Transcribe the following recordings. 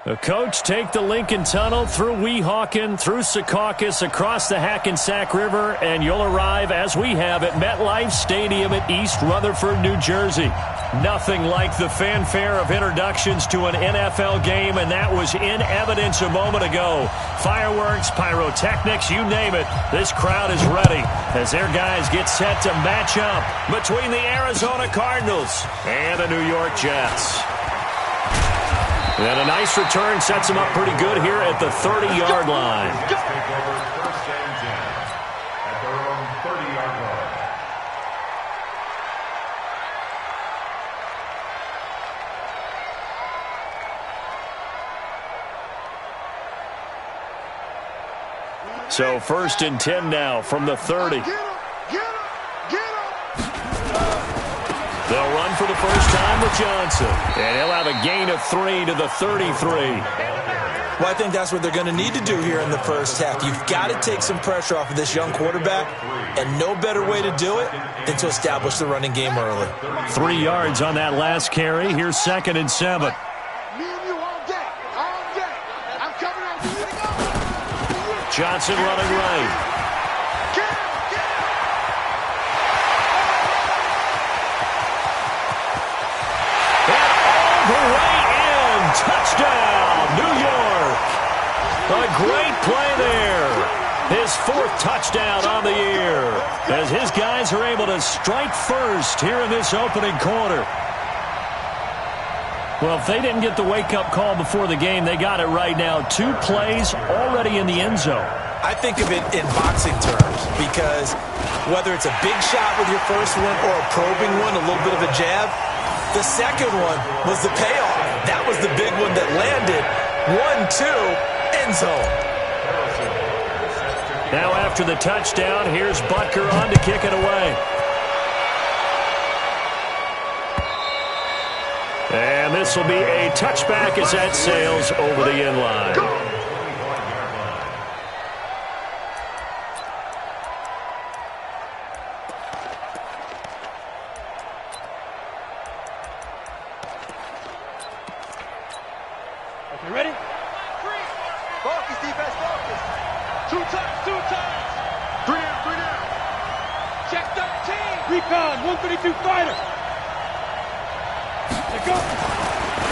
The coach take the Lincoln Tunnel through Weehawken, through Secaucus, across the Hackensack River, and you'll arrive, as we have, at MetLife Stadium at East Rutherford, New Jersey. Nothing like the fanfare of introductions to an NFL game, and that was in evidence a moment ago. Fireworks, pyrotechnics, you name it. This crowd is ready as their guys get set to match up between the Arizona Cardinals and the New York Jets. And a nice return sets them up pretty good here at the 30-yard line. So 1st and 10 now from the 30. They'll run for the first time with Johnson. And he'll have a gain of 3 to the 33. Well, I think that's what they're going to need to do here in the first half. You've got to take some pressure off of this young quarterback, and no better way to do it than to establish the running game early. 3 yards on that last carry. Here's 2nd and 7. Johnson running right. Touchdown, New York. A great play there. His 4th touchdown on the year as his guys are able to strike first here in this opening quarter. Well, if they didn't get the wake-up call before the game, they got it right now. 2 plays already in the end zone. I think of it in boxing terms because whether it's a big shot with your first one or a probing one, a little bit of a jab, the second one was the payoff. That was the big one that landed. 1-2, end zone. Now after the touchdown, here's Butker on to kick it away. And this will be a touchback as that sails over the end line.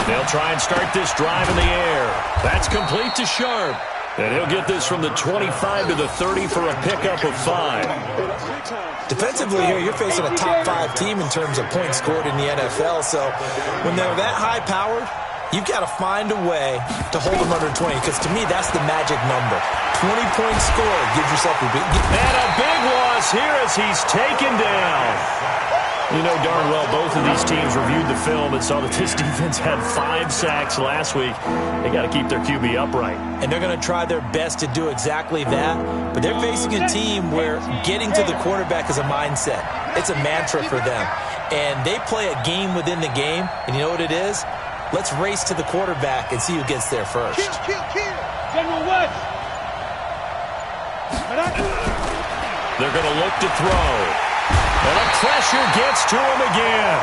They'll try and start this drive in the air. That's complete to Sharp. And he'll get this from the 25 to the 30 for a pickup of 5. Defensively here, you're facing a top 5 team in terms of points scored in the NFL. So when they're that high-powered, you've got to find a way to hold them under 20. Because to me, that's the magic number. 20 points scored gives yourself a big... And a big loss here as he's taken down. You know darn well both of these teams reviewed the film and saw that this defense had 5 sacks last week. They got to keep their QB upright. And they're going to try their best to do exactly that. But they're facing a team where getting to the quarterback is a mindset. It's a mantra for them. And they play a game within the game. And you know what it is? Let's race to the quarterback and see who gets there first. General West. They're going to look to throw. And the pressure gets to him again.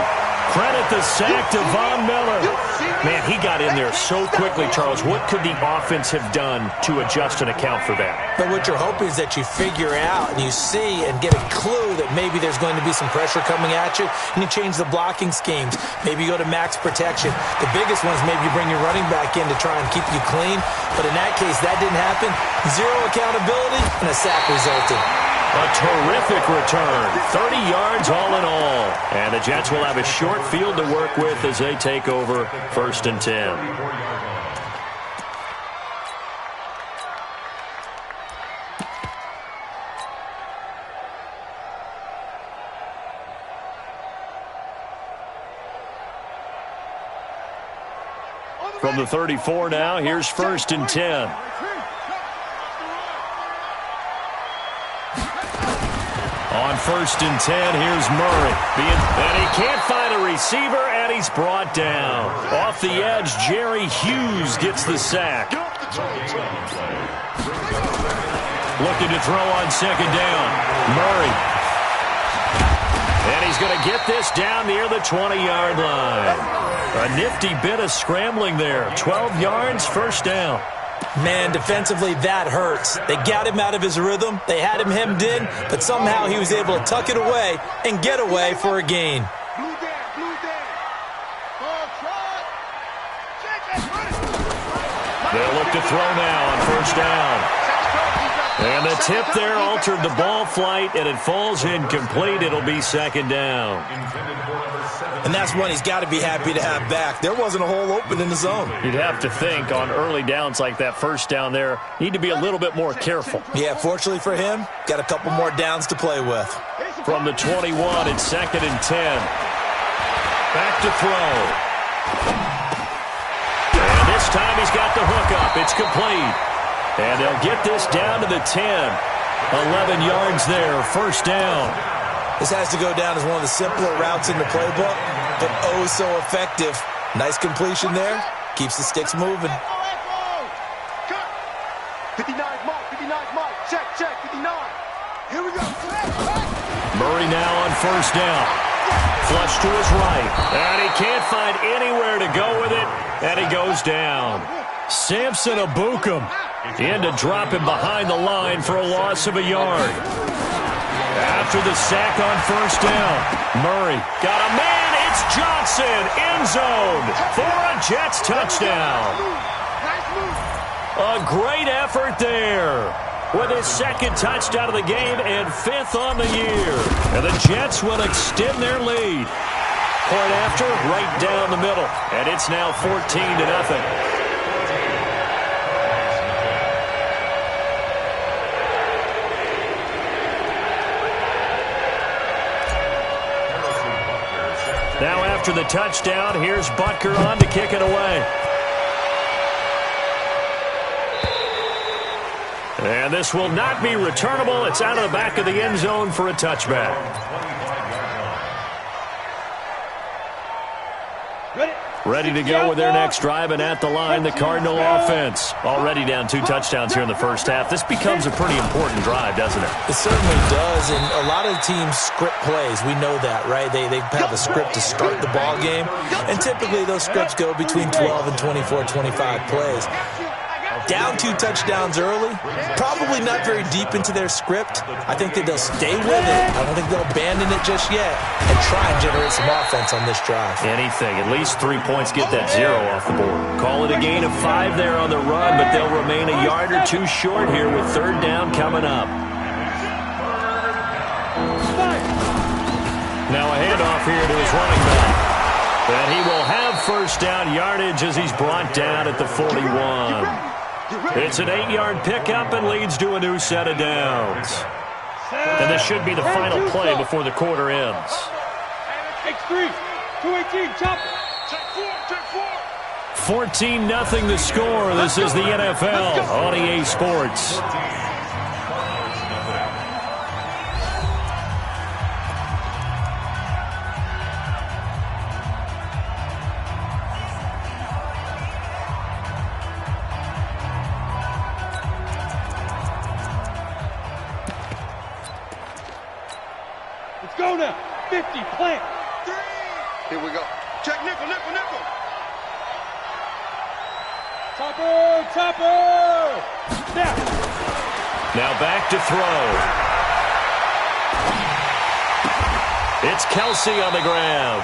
Credit the sack to Von Miller. Man, he got in there so quickly, Charles. What could the offense have done to adjust and account for that? But what you're hoping is that you figure out and you see and get a clue that maybe there's going to be some pressure coming at you, and you change the blocking schemes. Maybe you go to max protection. The biggest one is maybe you bring your running back in to try and keep you clean. But in that case, that didn't happen. 0 accountability, and a sack resulted. A terrific return. 30 yards all in all. And the Jets will have a short field to work with as they take over 1st and 10. From the 34 now, here's 1st and 10. On On 1st and 10, here's Murray. And he can't find a receiver, and he's brought down. Off the edge, Jerry Hughes gets the sack. Looking to throw on 2nd down. Murray. And he's going to get this down near the 20-yard line. A nifty bit of scrambling there. 12 yards, 1st down. Man, defensively, that hurts. They got him out of his rhythm. They had him hemmed in, but somehow he was able to tuck it away and get away for a gain. They'll look to throw now on 1st down. And the tip there altered the ball flight, and it falls incomplete. It'll be 2nd down. And that's one he's got to be happy to have back. There wasn't a hole open in the zone. You'd have to think on early downs like that 1st down there, need to be a little bit more careful. Yeah, fortunately for him, got a couple more downs to play with. From the 21, it's 2nd and 10. Back to throw. And this time he's got the hook up. It's complete. And they'll get this down to the 10. 11 yards there, 1st down. This has to go down as one of the simpler routes in the playbook, but oh so effective. Nice completion there. Keeps the sticks moving. 59 mark, check, 59. Here we go. Murray now on 1st down. Flush to his right. And he can't find anywhere to go with it, and he goes down. Samson Abukum in to drop him behind the line for a loss of a yard. After the sack on 1st down, Murray got a man. It's Johnson, end zone for a Jets touchdown. A great effort there with his 2nd touchdown of the game and 5th on the year. And the Jets will extend their lead. Point after, right down the middle. And it's now 14-0. Now after the touchdown, here's Butker on to kick it away. And this will not be returnable. It's out of the back of the end zone for a touchback. Ready to go with their next drive, and at the line, the Cardinal offense. Already down 2 touchdowns here in the 1st half. This becomes a pretty important drive, doesn't it? It certainly does, and a lot of teams script plays. We know that, right? They have a script to start the ball game, and typically those scripts go between 12 and 24, 25 plays. Down 2 touchdowns early, probably not very deep into their script. I think that they'll stay with it. I don't think they'll abandon it just yet and try and generate some offense on this drive. Anything. At least 3 points, get that 0 off the board. Call it a gain of 5 there on the run, but they'll remain a yard or 2 short here with 3rd down coming up. Now a handoff here to his running back. And he will have 1st down yardage as he's brought down at the 41. It's an 8-yard pickup and leads to a new set of downs. And this should be the final play before the quarter ends. X3, 218, chop. 14-0 the score. This is the NFL on EA Sports. Go now. 50, plant. 3. Here we go. Check nickel. Chopper. Snap. Now back to throw. It's Kelsey on the ground.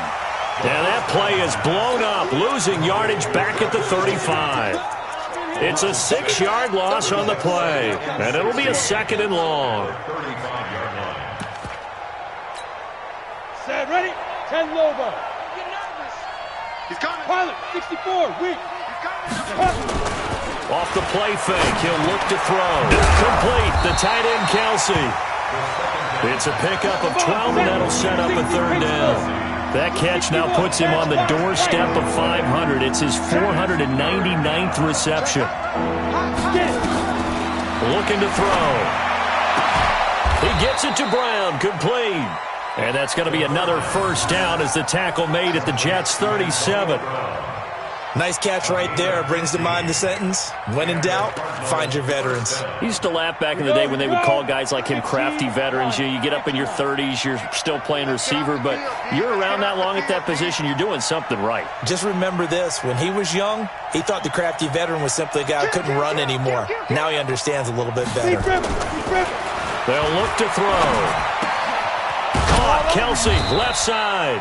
And that play is blown up, losing yardage back at the 35. It's a 6-yard loss on the play. And it'll be a 2nd and long. Set, ready? 10 Lobo. He's coming. Pilot, 64, weak. Off the play fake, he'll look to throw. Complete, the tight end Kelsey. It's a pickup of 12, and that'll set up a 3rd down. That catch now puts him on the doorstep of 500. It's his 499th reception. Looking to throw. He gets it to Brown. Complete. And that's going to be another first down as the tackle made at the Jets' 37. Nice catch right there. Brings to mind the sentence, when in doubt, find your veterans. I used to laugh back in the day when they would call guys like him crafty veterans. You get up in your 30s, you're still playing receiver, but you're around that long at that position, you're doing something right. Just remember this. When he was young, he thought the crafty veteran was simply a guy who couldn't run anymore. Now he understands a little bit better. They'll look to throw. Caught, Kelsey, left side.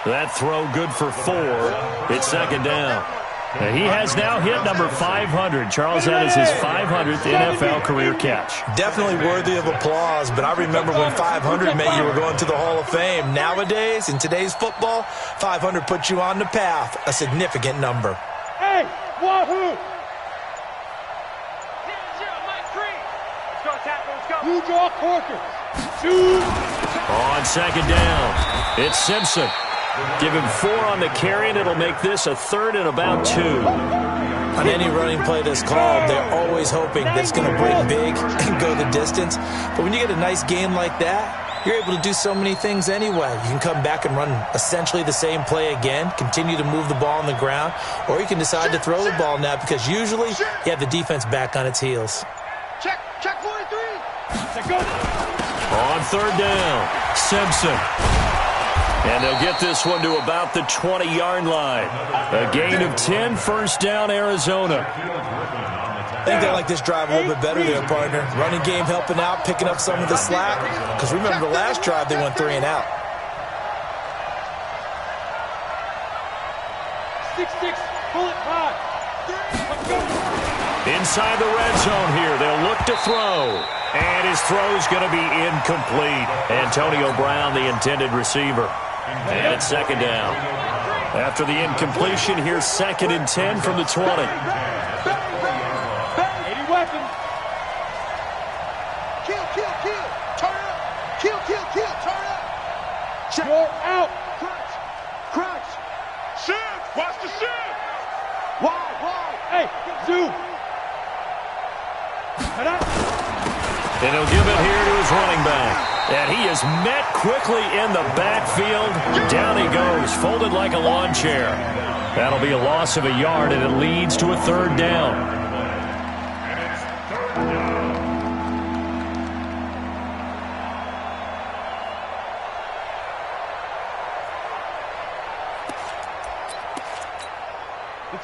That throw good for 4. It's second down. And he has now hit number 500. Charles, that is his 500th NFL career catch. Definitely worthy of applause, but I remember when 500 meant you were going to the Hall of Fame. Nowadays, in today's football, 500 puts you on the path, a significant number. Hey, wahoo! You draw quarters. Shoot! On second down, it's Simpson. Give him 4 on the carry, and it'll make this a 3rd and about 2. On any running play that's called, they're always hoping that it's going to break big and go the distance. But when you get a nice game like that, you're able to do so many things anyway. You can come back and run essentially the same play again, continue to move the ball on the ground, or you can decide to throw the ball now because usually you have the defense back on its heels. Check 43. On third down, Simpson. And they'll get this one to about the 20-yard line. A gain of 10, first down, Arizona. I think they like this drive a little bit better there, partner. Running game helping out, picking up some of the slack. Because remember the last drive, they went 3 and out. 6-6, bullet pod. Let's go. Inside the red zone here, they'll look to throw. And his throw's going to be incomplete. Antonio Brown, the intended receiver. And it's second down. After the incompletion, here's 2nd and 10 from the 20. 80 weapons. Kill. Turn up. Kill. Turn up. Check. You're out. Crunch. Shift. Watch the shift. Wide. Hey, zoom. Head up. And he'll give it here to his running back. And he is met quickly in the backfield. Down he goes, folded like a lawn chair. That'll be a loss of a yard, and it leads to a 3rd down.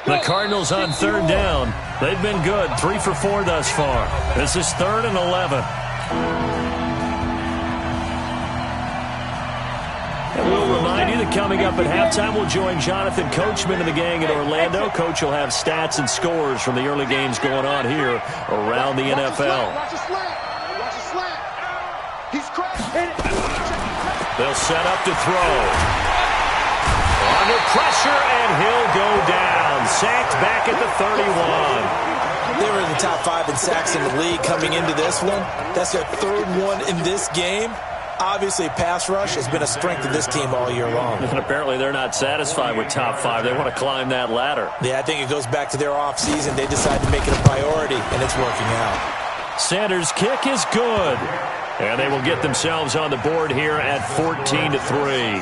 The Cardinals on 3rd down. They've been good, 3 for 4 thus far. This is 3rd and 11. And we'll remind you that coming up at halftime, we'll join Jonathan Coachman and the gang in Orlando. Coach will have stats and scores from the early games going on here around the NFL. Watch a slant. He's cracked. They'll set up to throw. Under pressure, and he'll go down. Sacked back at the 31. They were in the top 5 in sacks in the league coming into this one. That's their 3rd one in this game. Obviously, pass rush has been a strength of this team all year long. And apparently they're not satisfied with top 5. They want to climb that ladder. Yeah, I think it goes back to their offseason. They decided to make it a priority, and it's working out. Sanders' kick is good. And they will get themselves on the board here at 14-3.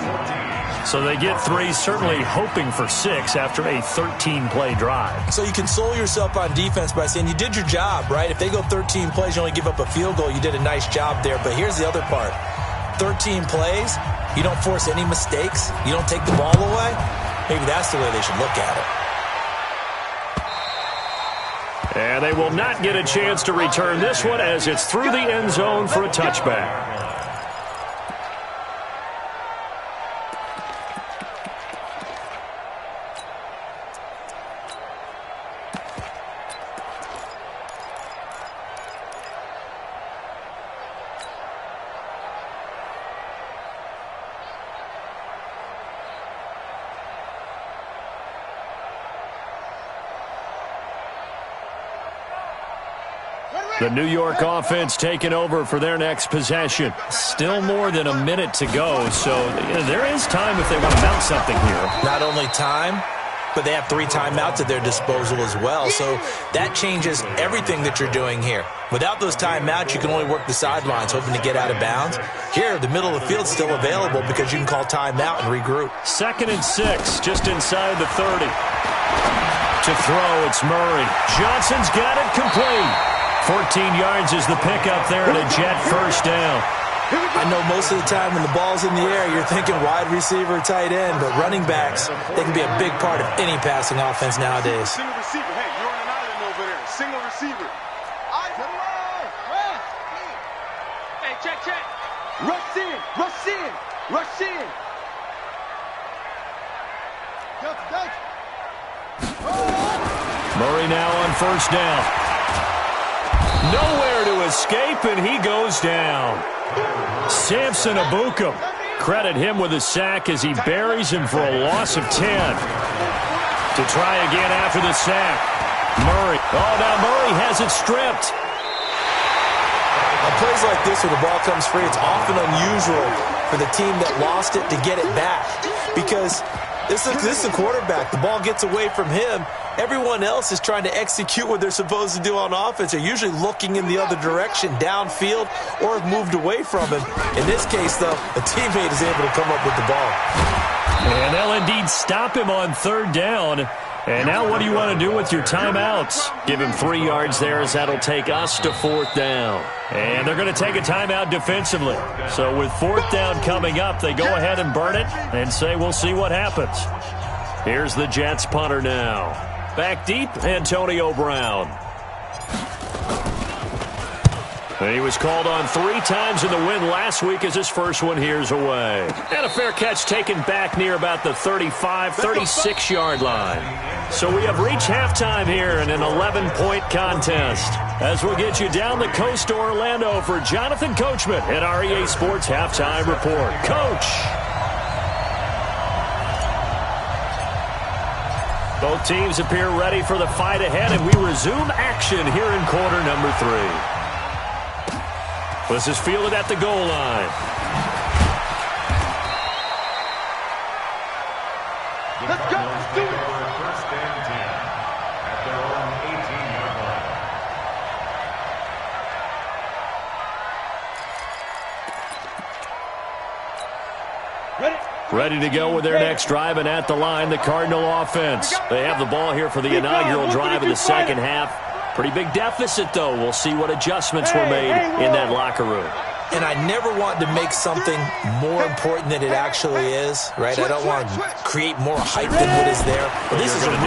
So they get 3, certainly hoping for 6 after a 13-play drive. So you console yourself on defense by saying you did your job, right? If they go 13 plays, you only give up a field goal, you did a nice job there. But here's the other part. 13 plays, you don't force any mistakes, you don't take the ball away. Maybe that's the way they should look at it. And they will not get a chance to return this one as it's through the end zone for a touchback. The New York offense taking over for their next possession. Still more than a minute to go, so there is time if they want to mount something here. Not only time, but they have 3 timeouts at their disposal as well. So that changes everything that you're doing here. Without those timeouts, you can only work the sidelines, hoping to get out of bounds. Here, the middle of the field's still available because you can call timeout and regroup. 2nd and 6, just inside the 30. To throw, it's Murray. Johnson's got it complete. 14 yards is the pickup there, and a Jet first down. I know most of the time when the ball's in the air, you're thinking wide receiver, tight end, but running backs, they can be a big part of any passing offense nowadays. Single receiver. Hey, you're on an island over there. Single receiver. Hey, check. Rush in. Rush in. Rush in. Murray now on first down. Nowhere to escape, and he goes down. Samson Abukum. Credit him with a sack as he buries him for a loss of 10. To try again after the sack. Murray. Oh, now Murray has it stripped. On plays like this where the ball comes free, it's often unusual for the team that lost it to get it back. Because this is a quarterback. The ball gets away from him. Everyone else is trying to execute what they're supposed to do on offense. They're usually looking in the other direction, downfield, or have moved away from him. In this case, though, a teammate is able to come up with the ball. And they'll indeed stop him on 3rd down. And now what do you want to do with your timeouts? Give him 3 yards there, as that'll take us to 4th down. And they're going to take a timeout defensively. So with 4th down coming up, they go ahead and burn it and say we'll see what happens. Here's the Jets punter now. Back deep, Antonio Brown. And he was called on 3 times in the win last week as his first one here's away. And a fair catch taken back near about the 35, 36-yard line. So we have reached halftime here in an 11-point contest. As we'll get you down the coast to Orlando for Jonathan Coachman at our EA Sports Halftime Report. Coach! Both teams appear ready for the fight ahead, and we resume action here in quarter number 3. This is fielded at the goal line. Let's go. Let's do it. First and 10 at their own 18-yard line. Ready? Ready to go with their next drive, and at the line, the Cardinal offense. They have the ball here for the inaugural drive of the second half. Pretty big deficit, though. We'll see what adjustments were made in that locker room. And I never want to make something more important than it actually is, right? I don't want to create more hype than what is there. But this is I'm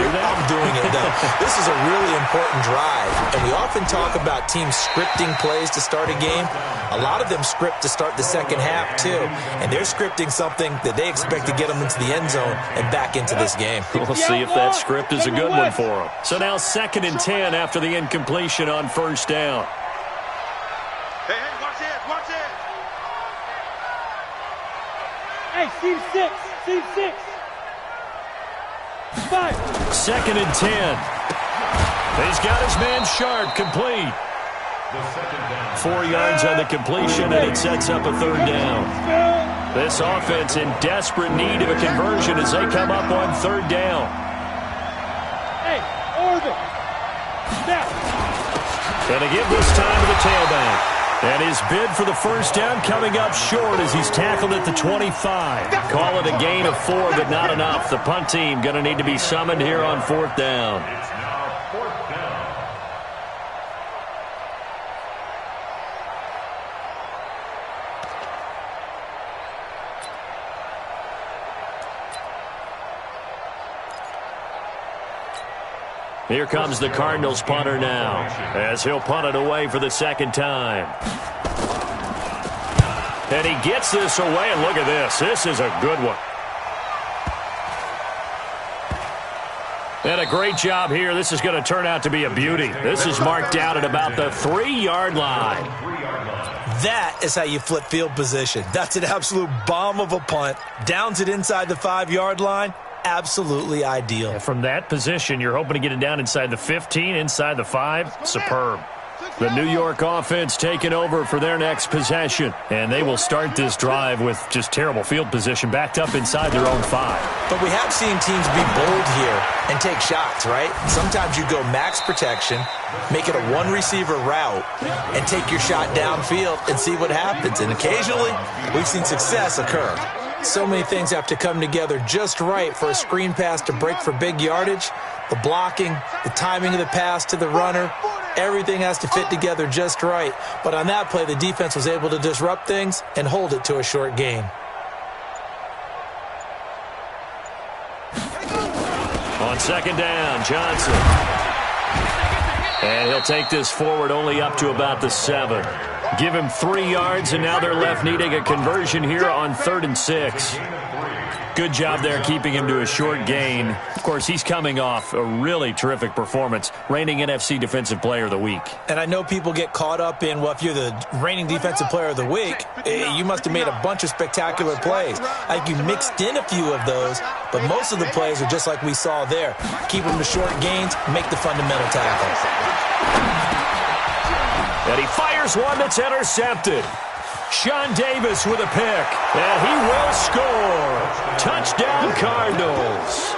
doing it, though. This is a really important drive. And we often talk about teams scripting plays to start a game. A lot of them script to start the second half, too. And they're scripting something that they expect to get them into the end zone and back into this game. We'll see if that script is a good one for them. So now 2nd and 10 after the incompletion on first down. Hey, watch it. Watch it. Hey, seam 6. Seam 6. 5. 2nd and 10. He's got his man Sharp complete. 4 yards on the completion, and it sets up a 3rd down. This offense in desperate need of a conversion as they come up on 3rd down. Hey, orbit. Snap. And to give this time to the tailback. And his bid for the first down coming up short as he's tackled at the 25. Call it a gain of 4, but not enough. The punt team going to need to be summoned here on 4th down. It's now 4th down. Here comes the Cardinals punter now, as he'll punt it away for the 2nd time. And he gets this away, and look at this. This is a good one. And a great job here. This is going to turn out to be a beauty. This is marked out at about the 3-yard line. That is how you flip field position. That's an absolute bomb of a punt. Downs it inside the 5-yard line. Absolutely ideal. From that position, you're hoping to get it down inside the 15, inside the 5. Superb. The New York offense taking over for their next possession. And they will start this drive with just terrible field position, backed up inside their own 5. But we have seen teams be bold here and take shots, right? Sometimes you go max protection, make it a one-receiver route, and take your shot downfield and see what happens. And occasionally, we've seen success occur. So many things have to come together just right for a screen pass to break for big yardage. The blocking, the timing of the pass to the runner, everything has to fit together just right. But on that play, the defense was able to disrupt things and hold it to a short gain. On second down, Johnson. And he'll take this forward only up to about the 7. Give him 3 yards, and now they're left needing a conversion here on 3rd and 6. Good job there keeping him to a short gain. Of course, he's coming off a really terrific performance, reigning NFC Defensive Player of the Week. And I know people get caught up in, well, if you're the reigning Defensive Player of the Week, you must have made a bunch of spectacular plays. I think you mixed in a few of those, but most of the plays are just like we saw there. Keep them to short gains, make the fundamental tackle. And he fires one that's intercepted. Sean Davis with a pick, and he will score. Touchdown, Cardinals.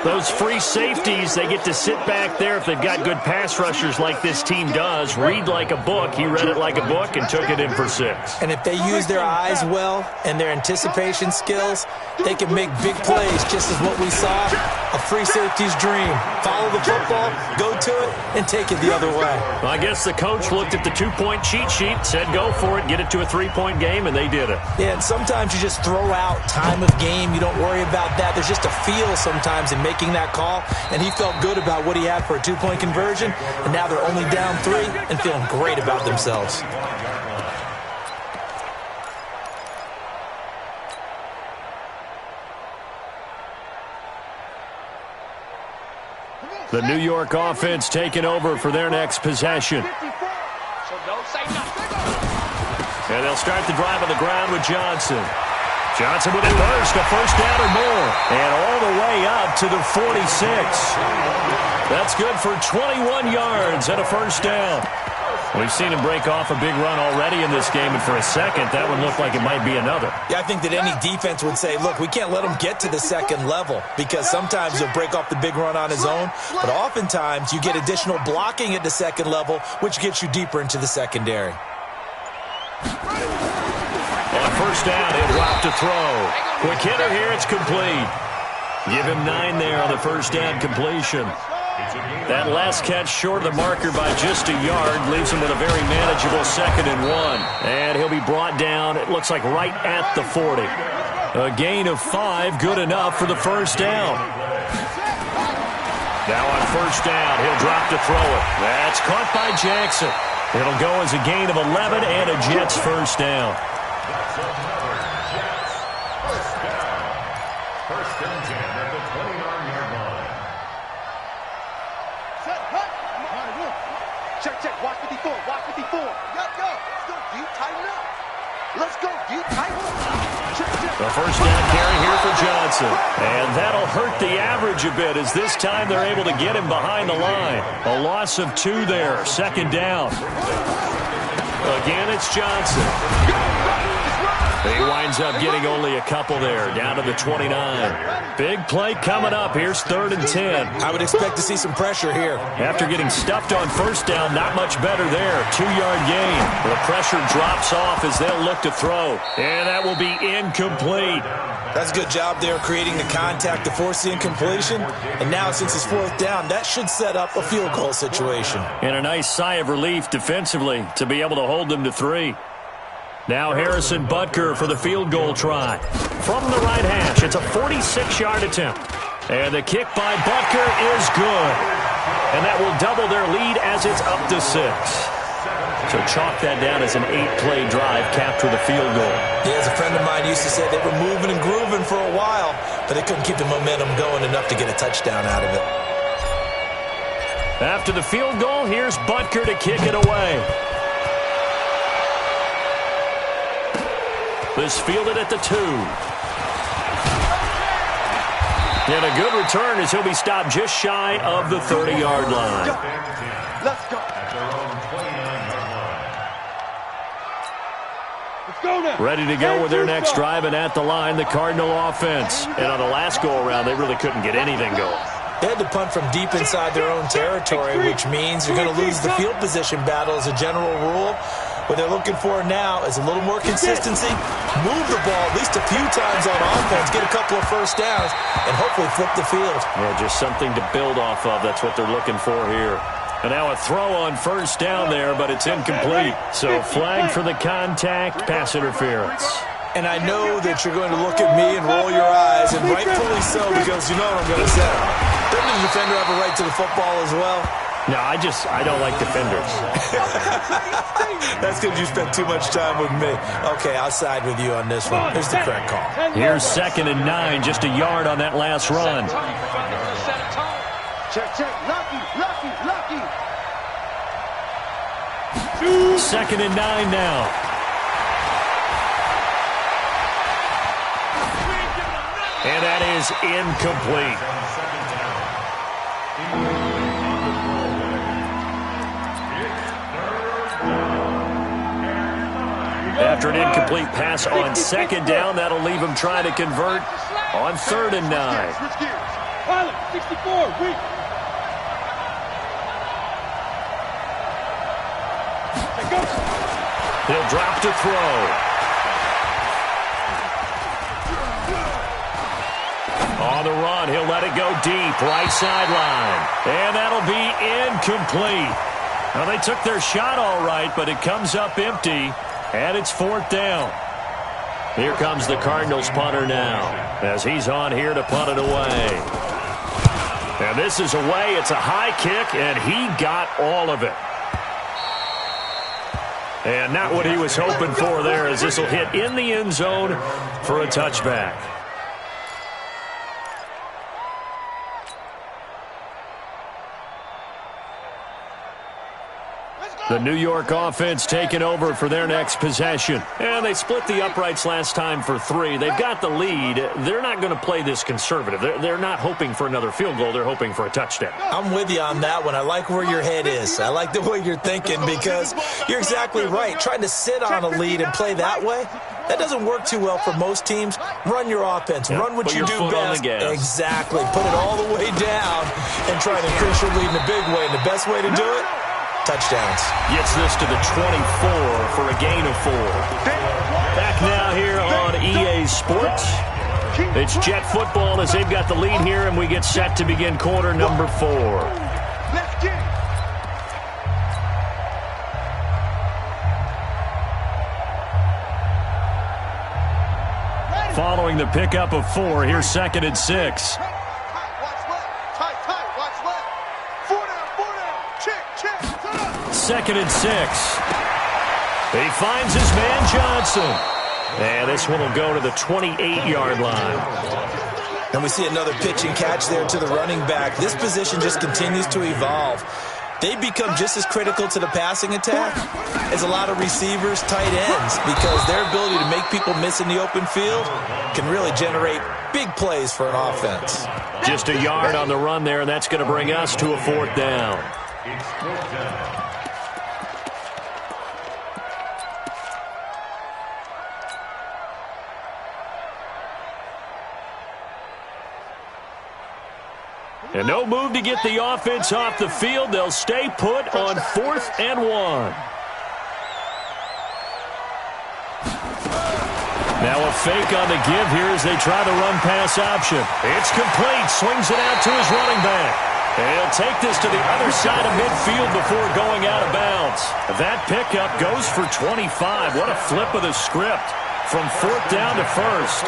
Those free safeties, they get to sit back there if they've got good pass rushers like this team does. Read like a book. He read it like a book and took it in for 6. And if they use their eyes well and their anticipation skills, they can make big plays, just as what we saw. A free safety's dream. Follow the football, go to it, and take it the other way. Well, I guess the coach looked at the 2-point cheat sheet, said go for it, get it to a 3-point game, and they did it. Yeah, and sometimes you just throw out time of game. You don't worry about that. There's just a feel sometimes in making that call, and he felt good about what he had for a 2-point conversion, and now they're only down 3 and feeling great about themselves. The New York offense taking over for their next possession. And they'll start the drive on the ground with Johnson. Johnson with a burst, a first down or more. And all the way up to the 46. That's good for 21 yards and a first down. We've seen him break off a big run already in this game, and for a second, that one looked like it might be another. Yeah, I think that any defense would say, look, we can't let him get to the second level, because sometimes he'll break off the big run on his own, but oftentimes you get additional blocking at the second level, which gets you deeper into the secondary. On first down, he'll drop to throw. Quick hitter here, it's complete. Give him 9 there on the first down completion. That last catch short of the marker by just a yard leaves him with a very manageable 2nd and 1. And he'll be brought down, it looks like right at the 40. A gain of 5, good enough for the first down. Now on first down, he'll drop to throw it. That's caught by Jackson. It'll go as a gain of 11 and a Jets first down. First and 10 at the 29-yard line. Set, hut. Check, check. Watch 54. Watch 54. Let's go. Let's go deep. Tighten up. Let's go deep. Tighten up. Check, check. The first down carry here for Johnson. And that'll hurt the average a bit, as this time they're able to get him behind the line. A loss of 2 there. 2nd down. Again, it's Johnson. He winds up getting only a couple there, down to the 29. Big play coming up. Here's 3rd and 10. I would expect to see some pressure here. After getting stuffed on first down, not much better there. 2-yard gain. The pressure drops off as they'll look to throw. And that will be incomplete. That's a good job there creating the contact to force the incompletion. And now, since it's 4th down, that should set up a field goal situation. And a nice sigh of relief defensively to be able to hold them to 3. Now Harrison Butker for the field goal try. From the right hash, it's a 46-yard attempt. And the kick by Butker is good. And that will double their lead as it's up to 6. So chalk that down as an 8-play drive capped with a field goal. Yeah, as a friend of mine used to say, they were moving and grooving for a while, but they couldn't keep the momentum going enough to get a touchdown out of it. After the field goal, here's Butker to kick it away. This fielded at the 2. And a good return as he'll be stopped just shy of the 30-yard line. Let's go. At their own 29-yard line. Let's go now. Ready to go with their next drive, and at the line, the Cardinal offense. And on the last go-around, they really couldn't get anything going. They had to punt from deep inside their own territory, which means you're going to lose the field position battle as a general rule. What they're looking for now is a little more consistency, move the ball at least a few times on offense, get a couple of first downs, and hopefully flip the field. Yeah, just something to build off of. That's what they're looking for here. And now a throw on first down there, but it's incomplete. So flag for the contact, pass interference. And I know that you're going to look at me and roll your eyes, and rightfully so, because you know what I'm going to say. Doesn't the defender have a right to the football as well? No, I don't like defenders. That's because you spent too much time with me. Okay, I'll side with you on this one. Here's the correct call. Here's 2nd and 9, just a yard on that last run. Check, check. Lucky, lucky, lucky. 2nd and 9 now. And that is incomplete. After an incomplete pass on 2nd down, that'll leave him trying to convert on 3rd and 9. Switch gears. Pilot, 64, weak. He'll drop to throw. On the run, he'll let it go deep, right sideline. And that'll be incomplete. Well, they took their shot all right, but it comes up empty, and it's 4th down. Here comes the Cardinals punter now, as he's on here to punt it away. And this is away. It's a high kick, and he got all of it. And not what he was hoping for there, as this will hit in the end zone for a touchback. The New York offense taking over for their next possession. And they split the uprights last time for 3. They've got the lead. They're not going to play this conservative. They're not hoping for another field goal. They're hoping for a touchdown. I'm with you on that one. I like where your head is. I like the way you're thinking, because you're exactly right. Trying to sit on a lead and play that way, that doesn't work too well for most teams. Run your offense. Yeah, run what you do best. Exactly. Put it all the way down and try to increase your lead in a big way. And the best way to do it? Touchdowns. Gets this to the 24 for a gain of 4. Back now here on EA Sports. It's Jet football as they've got the lead here, and we get set to begin quarter number 4. Let's get it. Following the pickup of 4, here's 2nd and 6. Second and 6. He finds his man Johnson. And this one will go to the 28-yard line. And we see another pitch and catch there to the running back. This position just continues to evolve. They become just as critical to the passing attack as a lot of receivers, tight ends, because their ability to make people miss in the open field can really generate big plays for an offense. Just a yard on the run there, and that's going to bring us to a 4th down. It's 4th down. And no move to get the offense off the field. They'll stay put on 4th and 1. Now a fake on the give here as they try the run-pass option. It's complete. Swings it out to his running back. And he'll take this to the other side of midfield before going out of bounds. That pickup goes for 25. What a flip of the script from 4th down to 1st.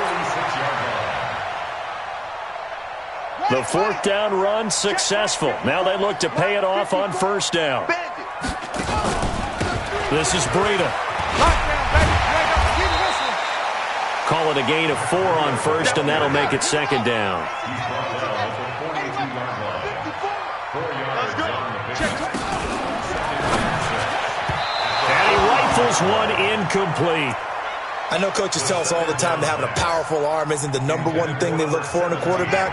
The 4th down run successful. Now they look to pay it off on 1st down. This is Breida. Call it a gain of 4 on 1st, and that'll make it 2nd down. And he rifles one incomplete. I know coaches tell us all the time that having a powerful arm isn't the #1 thing they look for in a quarterback.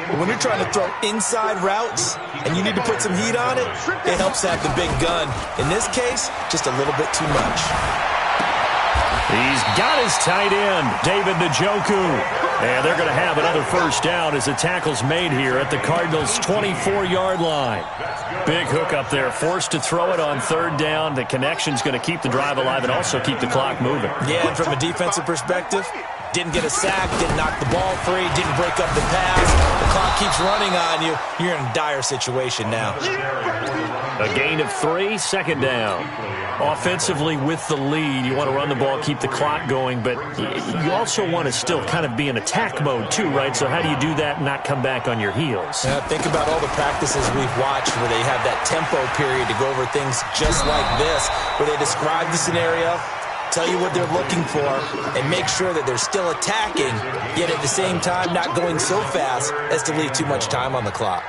But when you're trying to throw inside routes and you need to put some heat on it, it helps to have the big gun. In this case, just a little bit too much. He's got his tight end, David Njoku. And they're going to have another first down as the tackle's made here at the Cardinals' 24-yard line. Big hook up there, forced to throw it on third down. The connection's going to keep the drive alive and also keep the clock moving. Yeah, and from a defensive perspective, didn't get a sack, didn't knock the ball free, didn't break up the pass. The clock keeps running on you. You're in a dire situation now. A gain of 3, second down. Offensively with the lead, you want to run the ball, keep the clock going, but you also want to still kind of be in attack mode too, right? So how do you do that and not come back on your heels? Yeah, think about all the practices we've watched where they have that tempo period to go over things just like this, where they describe the scenario, tell you what they're looking for, and make sure that they're still attacking, yet at the same time not going so fast as to leave too much time on the clock.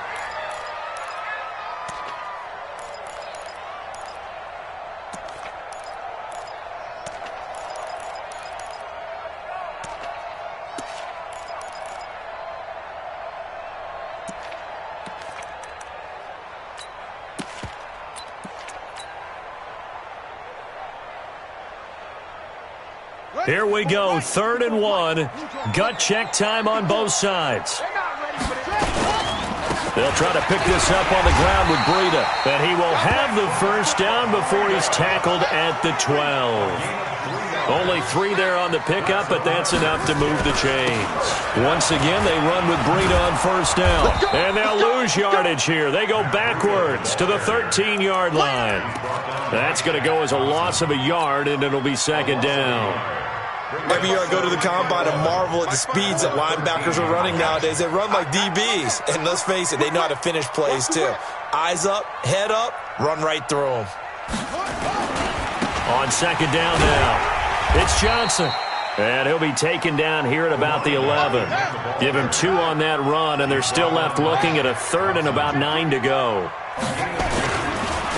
Here we go, 3rd and 1. Gut check time on both sides. They'll try to pick this up on the ground with Breida. And he will have the first down before he's tackled at the 12. Only 3 there on the pickup, but that's enough to move the chains. Once again, they run with Breida on first down. And they'll lose yardage here. They go backwards to the 13-yard line. That's going to go as a loss of a yard, and it'll be second down. Every year I go to the combine and marvel at the speeds that linebackers are running nowadays. They run like DBs. And let's face it, they know how to finish plays too. Eyes up, head up, run right through them. On second down now, it's Johnson. And he'll be taken down here at about the 11. Give him 2 on that run, and they're still left looking at a 3rd and about 9 to go.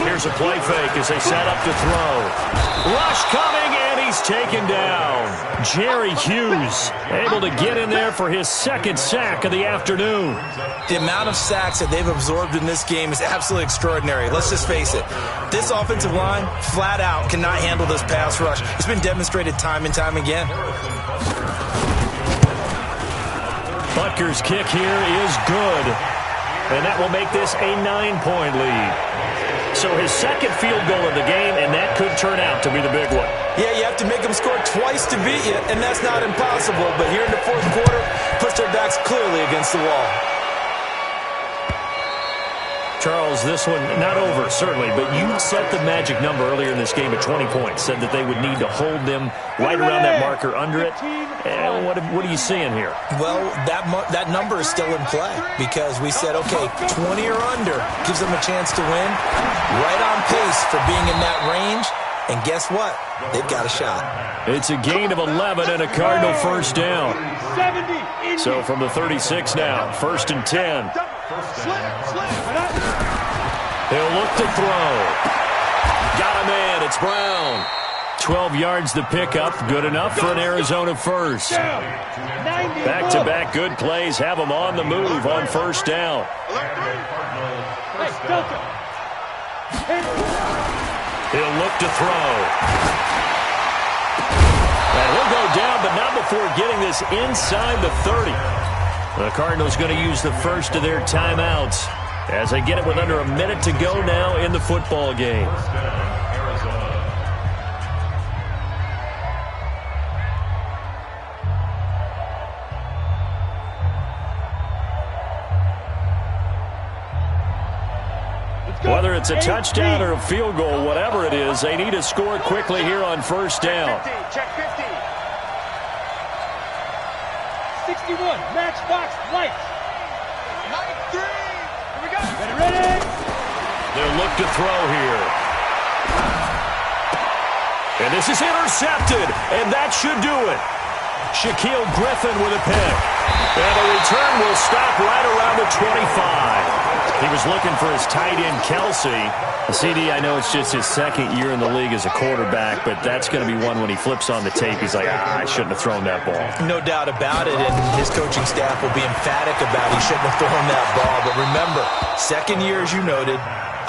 Here's a play fake as they set up to throw. Rush coming, and he's taken down. Jerry Hughes able to get in there for his 2nd sack of the afternoon. The amount of sacks that they've absorbed in this game is absolutely extraordinary. Let's just face it. This offensive line, flat out, cannot handle this pass rush. It's been demonstrated time and time again. Butker's kick here is good. And that will make this a 9-point lead. So his 2nd field goal of the game, and that could turn out to be the big one. Yeah, you have to make them score twice to beat you, and that's not impossible. But here in the 4th quarter, puts their backs clearly against the wall. Charles, this one not over, certainly, but you set the magic number earlier in this game at 20 points. Said that they would need to hold them right around that marker under it. And what are you seeing here? Well, that number is still in play because we said, okay, 20 or under gives them a chance to win. Right on pace for being in that range. And guess what? They've got a shot. It's a gain of 11 and a Cardinal first down. So from the 36 now, 1st and 10. He'll look to throw. Got a man. It's Brown. 12 yards the pickup. Good enough for an Arizona first. Back-to-back good plays have them on the move on first down. He'll look to throw. And he'll go down, but not before getting this inside the 30. The Cardinals going to use the first of their timeouts as they get it with under a minute to go now in the football game. Whether it's a touchdown or a field goal, whatever it is, they need to score quickly here on first down. Check 50. 61, matchbox lights. 93. Here we go. Ready. They'll look to throw here. And this is intercepted, and that should do it. Shaquille Griffin with a pick. And the return will stop right around the 25. He was looking for his tight end, Kelsey. CD, I know it's just his second year in the league as a quarterback, but that's going to be one when he flips on the tape. He's like, I shouldn't have thrown that ball. No doubt about it, and his coaching staff will be emphatic about he shouldn't have thrown that ball. But remember, second year, as you noted,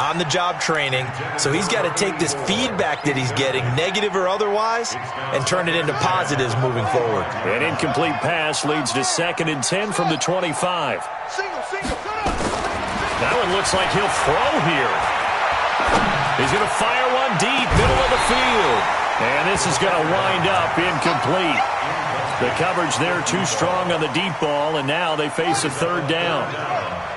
on-the-job training, so he's got to take this feedback that he's getting, negative or otherwise, and turn it into positives moving forward. An incomplete pass leads to 2nd and 10 from the 25. That one looks like he'll throw here. He's going to fire one deep, middle of the field. And this is going to wind up incomplete. The coverage there too strong on the deep ball, and now they face a 3rd down.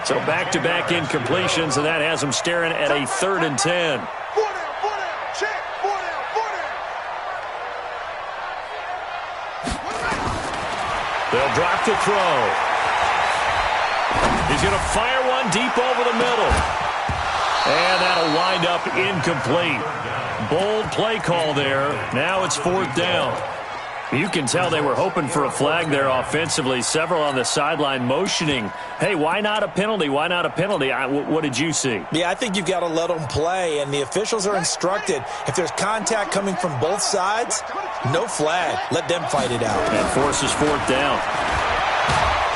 So back-to-back incompletions, and that has them staring at a 3rd and 10. 4 down, check, 4 down. They'll drop to throw. He's going to fire one deep over the middle. And that'll wind up incomplete. Bold play call there. Now it's 4th down. You can tell they were hoping for a flag there offensively. Several on the sideline motioning, hey, why not a penalty? Why not a penalty? What did you see? Yeah, I think you've got to let them play, and the officials are instructed. If there's contact coming from both sides, no flag. Let them fight it out. And forces 4th down.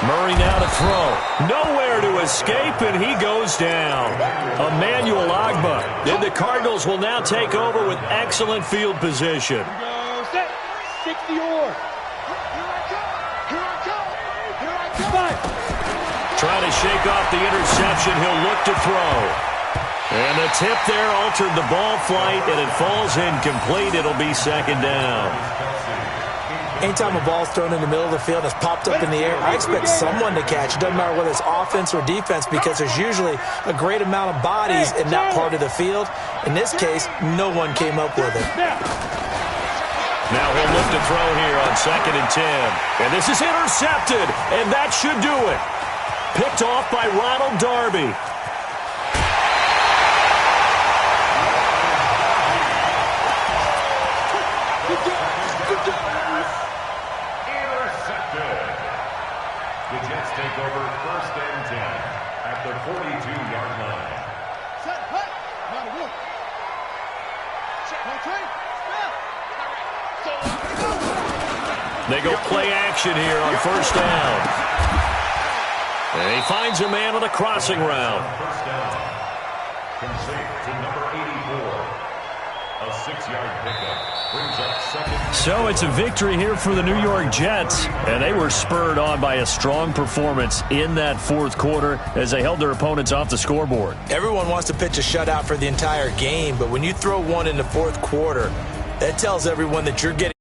Murray now to throw. Nowhere to escape, and he goes down. Emmanuel Agba. And the Cardinals will now take over with excellent field position. 60 or. Trying to shake off the interception. He'll look to throw. And the tip there altered the ball flight, and it falls incomplete. It'll be 2nd down. Anytime a ball's thrown in the middle of the field and it's popped up in the air, I expect someone to catch. It doesn't matter whether it's offense or defense, because there's usually a great amount of bodies in that part of the field. In this case, no one came up with it. Now he'll look to throw here on 2nd and 10. And this is intercepted, and that should do it. Picked off by Ronald Darby. Intercepted. The Jets take over 1st and 10 at the 42-yard line. Set, hut, not a look. Check, no train. They go play action here on 1st down. And he finds a man on the crossing route. 1st down. Complete to number 84. A 6-yard pickup. Brings up 2nd. So it's a victory here for the New York Jets. And they were spurred on by a strong performance in that 4th quarter as they held their opponents off the scoreboard. Everyone wants to pitch a shutout for the entire game, but when you throw one in the 4th quarter, that tells everyone that you're getting